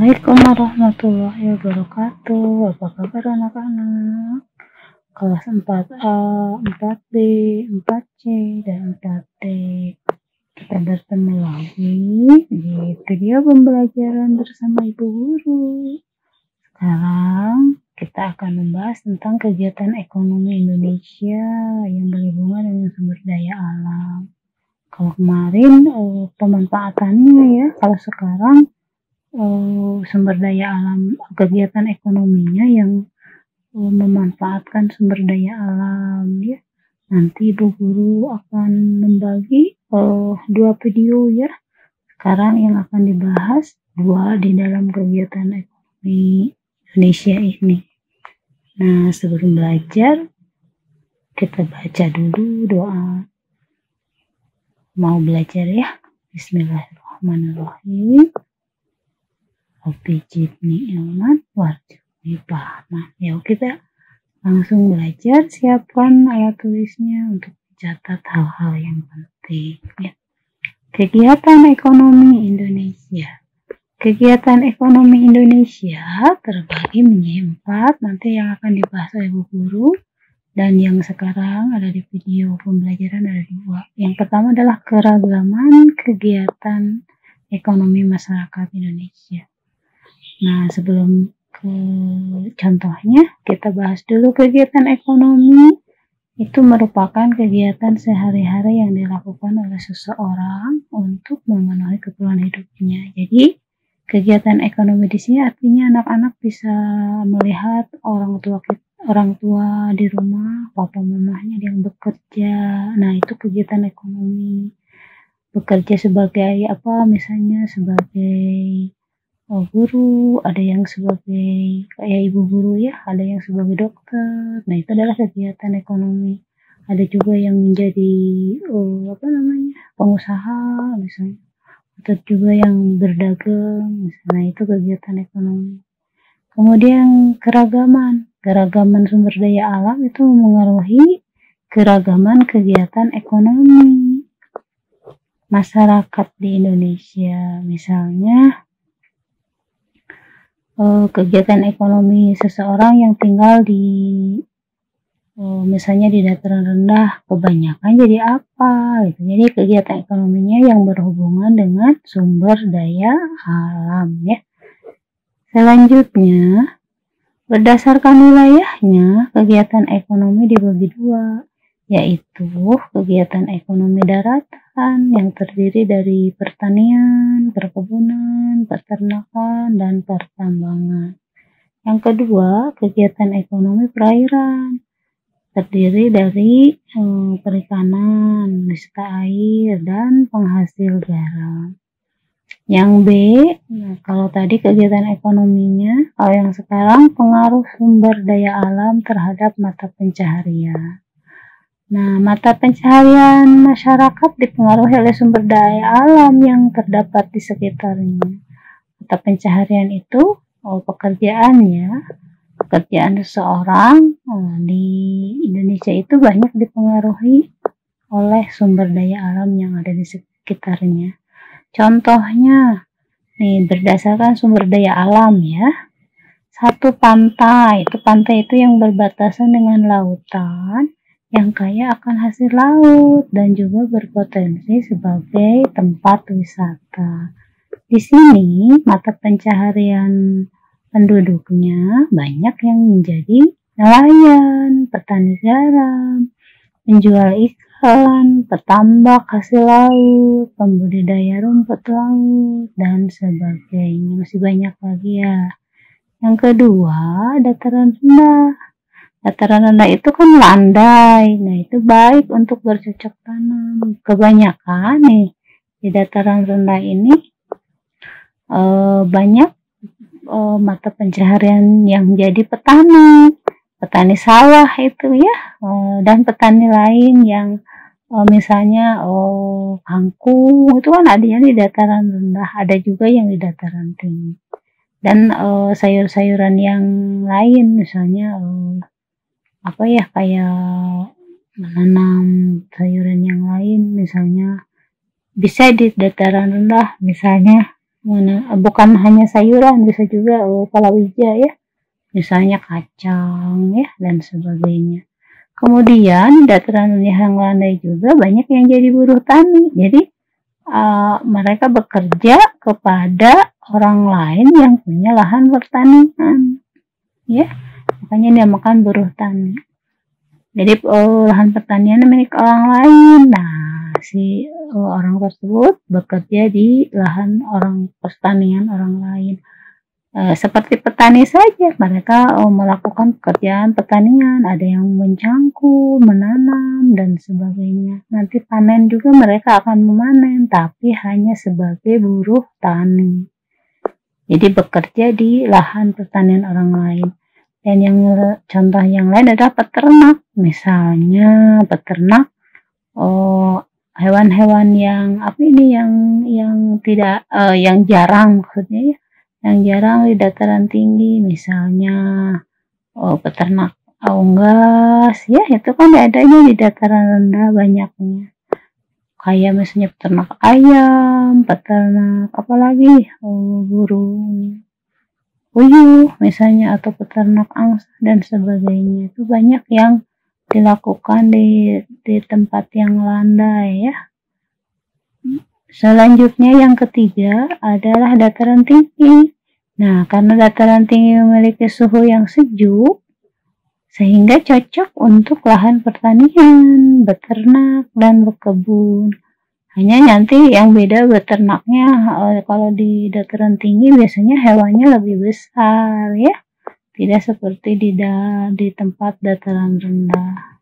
Assalamualaikum warahmatullahi wabarakatuh. Apa kabar anak-anak? Kelas 4A, 4B, 4C, dan 4D. Kita bertemu lagi di video pembelajaran bersama Ibu Guru. Sekarang kita akan membahas tentang kegiatan ekonomi Indonesia yang berhubungan dengan sumber daya alam. Kalau kemarin pemanfaatannya ya, kalau sekarang sumber daya alam, kegiatan ekonominya yang memanfaatkan sumber daya alam ya. Nanti Ibu Guru akan membagi 2 video ya. Sekarang yang akan dibahas 2 di dalam kegiatan ekonomi Indonesia ini. Nah, sebelum belajar kita baca dulu doa mau belajar ya. Bismillahirrahmanirrahim. Rabbi zidni ilman warzuqni fahman. Yuk kita langsung belajar. Siapkan alat tulisnya untuk mencatat hal-hal yang penting ya. Kegiatan ekonomi Indonesia. Kegiatan ekonomi Indonesia terbagi menjadi 4 nanti yang akan dibahas oleh Ibu Guru, dan yang sekarang ada di video pembelajaran ada 2. Yang pertama adalah keragaman kegiatan ekonomi masyarakat Indonesia. Nah, sebelum ke contohnya, kita bahas dulu kegiatan ekonomi. Itu merupakan kegiatan sehari-hari yang dilakukan oleh seseorang untuk memenuhi keperluan hidupnya. Jadi, kegiatan ekonomi di sini artinya anak-anak bisa melihat orang tua di rumah, papa mamahnya yang bekerja. Nah, itu kegiatan ekonomi. Bekerja sebagai apa? Misalnya sebagai guru, ada yang sebagai kayak ibu guru ya, ada yang sebagai dokter. Nah, itu adalah kegiatan ekonomi. Ada juga yang menjadi pengusaha misalnya, atau juga yang berdagang misalnya. Nah, itu kegiatan ekonomi. Kemudian keragaman sumber daya alam itu mengaruhi keragaman kegiatan ekonomi masyarakat di Indonesia. Misalnya kegiatan ekonomi seseorang yang tinggal di misalnya di dataran rendah, kebanyakan jadi apa gitu. Jadi kegiatan ekonominya yang berhubungan dengan sumber daya alam ya. Selanjutnya, berdasarkan wilayahnya, kegiatan ekonomi dibagi 2, yaitu kegiatan ekonomi daratan yang terdiri dari pertanian, perkebunan, peternakan, dan pertambangan. Yang kedua, kegiatan ekonomi perairan terdiri dari perikanan, wisata air, dan penghasil garam. Yang B, kalau tadi kegiatan ekonominya, kalau yang sekarang pengaruh sumber daya alam terhadap mata pencaharian. Nah, mata pencaharian masyarakat dipengaruhi oleh sumber daya alam yang terdapat di sekitarnya. Mata pencaharian itu pekerjaan seseorang di Indonesia itu banyak dipengaruhi oleh sumber daya alam yang ada di sekitarnya. Contohnya, nih berdasarkan sumber daya alam ya. Satu pantai itu yang berbatasan dengan lautan, yang kaya akan hasil laut dan juga berpotensi sebagai tempat wisata. Di sini mata pencaharian penduduknya banyak yang menjadi nelayan, petani garam, penjual ikan, petambak hasil laut, pembudidaya rumput laut, dan sebagainya. Masih banyak lagi ya. Yang kedua, dataran rendah. Dataran rendah itu kan landai. Nah, itu baik untuk bercocok tanam. Kebanyakan nih di dataran rendah ini banyak mata pencaharian yang jadi petani sawah itu ya, dan petani lain yang misalnya kangkung itu kan adanya di dataran rendah, ada juga yang di dataran tinggi. Dan sayur-sayuran yang lain misalnya kayak menanam sayuran yang lain misalnya bisa di dataran rendah, misalnya bukan hanya sayuran, bisa juga palawija ya, misalnya kacang ya dan sebagainya. Kemudian dataran yang landai juga banyak yang jadi buruh tani. Jadi mereka bekerja kepada orang lain yang punya lahan pertanian, ya, makanya dinamakan buruh tani. Jadi lahan pertanian milik orang lain. Nah, si orang tersebut bekerja di lahan pertanian orang lain. Seperti petani saja, mereka melakukan pekerjaan pertanian, ada yang mencangkul, menanam, dan sebagainya. Nanti panen juga mereka akan memanen, tapi hanya sebagai buruh tani. Jadi bekerja di lahan pertanian orang lain. Dan yang contoh yang lain adalah peternak. Misalnya peternak hewan-hewan yang yang tidak yang jarang maksudnya ya. Yang jarang di dataran tinggi, misalnya peternak unggas ya, itu kan adanya di dataran rendah banyaknya. Kayak misalnya peternak ayam, peternak apalagi burung puyuh misalnya, atau peternak angsa dan sebagainya. Itu banyak yang dilakukan di tempat yang landai ya. Selanjutnya yang ketiga adalah dataran tinggi. Nah, karena dataran tinggi memiliki suhu yang sejuk, sehingga cocok untuk lahan pertanian, beternak, dan berkebun. Hanya nanti yang beda beternaknya, kalau di dataran tinggi biasanya hewannya lebih besar ya, tidak seperti di tempat dataran rendah.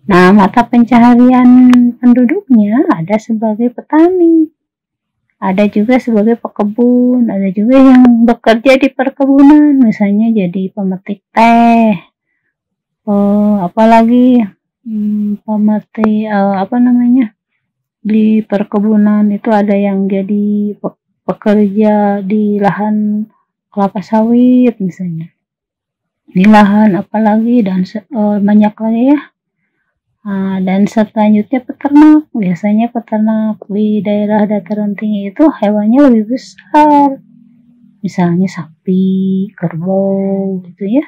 Nah, mata pencaharian penduduknya ada sebagai petani, ada juga sebagai pekebun, ada juga yang bekerja di perkebunan, misalnya jadi pemetik teh, apalagi pemetik di perkebunan itu ada yang jadi pekerja di lahan kelapa sawit misalnya, di lahan apalagi, dan banyak lagi ya. Dan selanjutnya peternak. Biasanya peternak di daerah dataran tinggi itu hewannya lebih besar, misalnya sapi, kerbau gitu ya.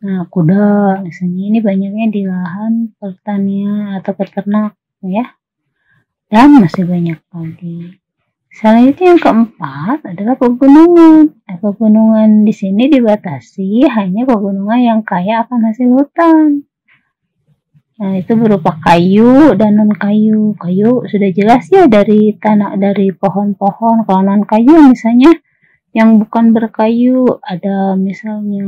Nah, kuda misalnya, ini banyaknya di lahan pertanian atau peternak ya. Dan masih banyak lagi. Selanjutnya yang keempat adalah pegunungan. Pegunungan di sini dibatasi hanya pegunungan yang kaya akan hasil hutan. Nah, itu berupa kayu dan non kayu. Kayu sudah jelas ya dari pohon-pohon. Kalau non kayu misalnya yang bukan berkayu, ada misalnya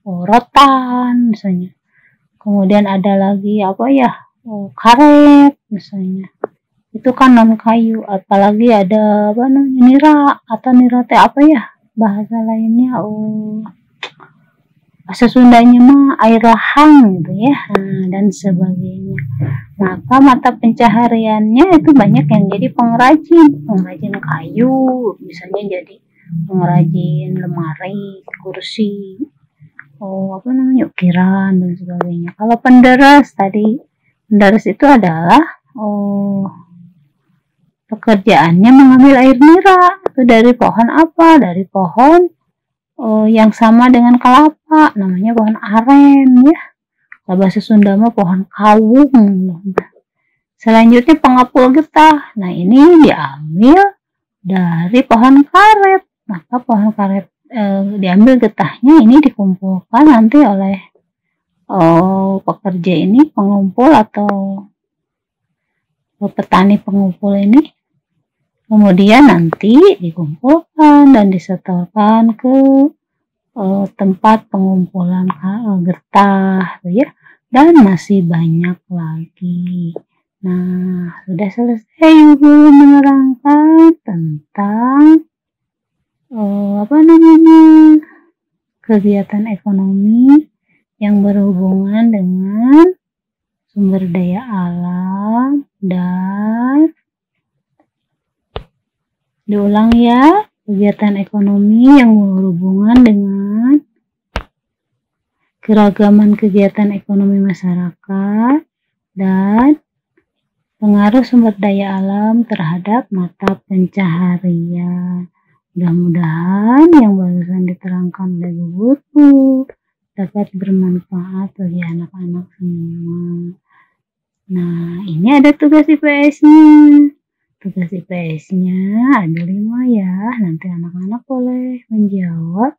rotan misalnya. Kemudian ada lagi karet misalnya. Itu kan non kayu. Apalagi ada nira, atau nira teh bahasa lainnya, bahasa Sundanya mah air lahang gitu ya, dan sebagainya. Maka mata pencahariannya itu banyak yang jadi pengrajin kayu, misalnya jadi pengrajin lemari, kursi, ukiran dan sebagainya. Kalau penderas itu adalah pekerjaannya mengambil air nira. Itu dari pohon apa? Dari pohon yang sama dengan kelapa, namanya pohon aren ya. Kalau bahasa Sunda mah pohon kawung. Selanjutnya pengepul getah. Nah, ini diambil dari pohon karet. Maka pohon karet diambil getahnya, ini dikumpulkan nanti oleh pekerja ini, pengumpul atau petani pengumpul ini. Kemudian nanti dikumpulkan dan disetorkan ke tempat pengumpulan getah ya, dan masih banyak lagi. Nah, sudah selesai Ibu menerangkan tentang kegiatan ekonomi yang berhubungan dengan sumber daya alam. Dan diulang ya, kegiatan ekonomi yang berhubungan dengan keragaman kegiatan ekonomi masyarakat dan pengaruh sumber daya alam terhadap mata pencaharian. Mudah-mudahan yang barusan diterangkan oleh guru dapat bermanfaat bagi anak-anak semua. Nah, ini ada tugas IPS-nya. Tugas IPS-nya ada 5 ya. Nanti anak-anak boleh menjawab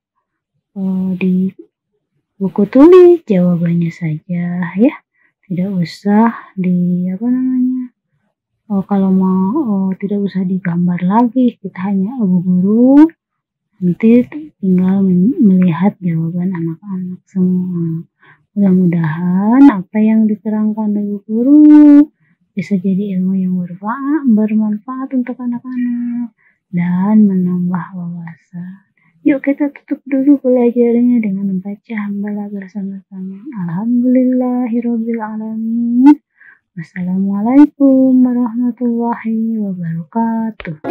di buku tulis jawabannya saja ya. Tidak usah kalau mau tidak usah digambar lagi. Kita hanya guru nanti tinggal melihat jawaban anak-anak semua. Mudah-mudahan apa yang diterangkan oleh guru bisa jadi ilmu yang bermanfaat untuk anak-anak dan menambah wawasan. Yuk kita tutup dulu belajarnya dengan membaca hamdalah bersama-sama. Alhamdulillahirabbil alamin. Wassalamualaikum warahmatullahi wabarakatuh.